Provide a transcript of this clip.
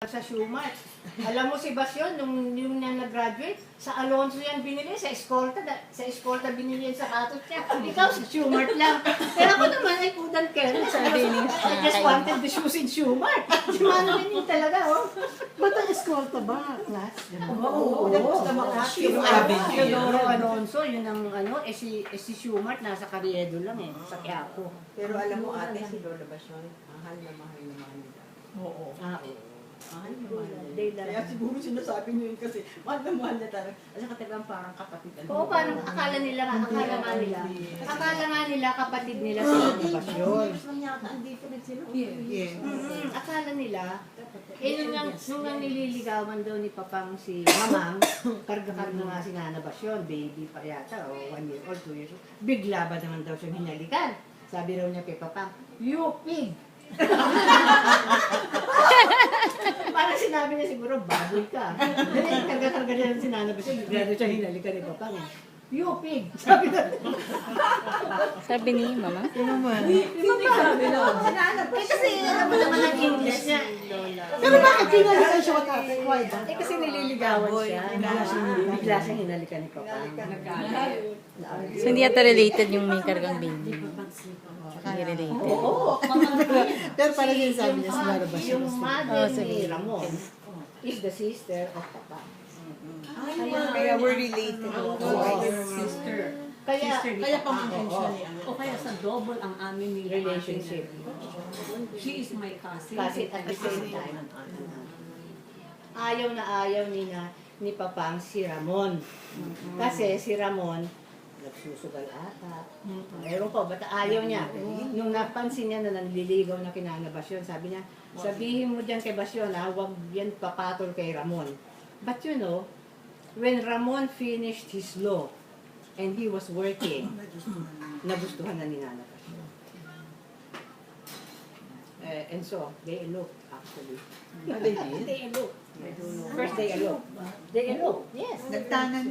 sa Shumart. Alam mo si Basyon, nung niya nag-graduate, sa Alonso yan binili, sa Escolta binili yan sa katot niya. Ikaw sa Shumart lang. Pero ako naman ay kudan Karen. I just wanted the shoes in Shumart. Si Mano din yun talaga, oh. Ba't ang eskolta ba, class? Oo. Tapos na makasyo. Teodoro Alonso, yun ang ano, si Shumart nasa Carriedo lang eh, sa Quiapo. Pero alam mo ate, si Lola Basyon, mahal na mahal nila. Oo. Mahal na mahal nila. They love Kaya siguro sinasabi niyo yun kasi mahal na mahal na talaga. At saka talagang parang kapatid. Oo, parang akala nga nila kapatid nila si Ana Basyon. Years lang yata andito na sila. Akala nila, nung nang nililigawan daw ni Papang si Mamang, karga-karga nga si Ana Basyon, baby pa yata, o 1 year old, 2 years old, bigla ba naman daw siyang hinalikan? Sabi raw niya kay Papang, you pig! Parang sinabi niya siguro, baboy ka. Dahil karga-karga niya si Ana Basyon, bigla daw siya hinalikan ni Papang eh. You pig! Sabi na. Sabi ni Mama. Hindi sabi na. Kasi alam mo naman ang English niya. Pero bakit pinalikan siya ate? Why ba? Kasi nililigawan siya. Bigla siyang hinalikan ni Papang. So hindi yata related yung may kargang baby. Hindi related. Oo. Pero parang yung sabi niya, sinara ba siya? Yung mother ni Ramon is the sister of Papa. Kaya we're related. Sister. Kaya pamangkin siya ni ano. O kaya sa double ang aming relationship. She is my cousin. Kasi at the same time, ayaw na ayaw ni Papang si Ramon. Kasi si Ramon, nagsusugal ata. Ewan ko, ba't ayaw niya? Nung napansin niya na nanliligaw na kina Basyon, sabi niya, sabihin mo dyan kay Basyon, huwag yan papatol kay Ramon. But you know, when Ramon finished his law and he was working, nagustuhan na ni Nana Basyon. And so, they eloped actually. They eloped. First they eloped. They eloped, yes. Nagtanan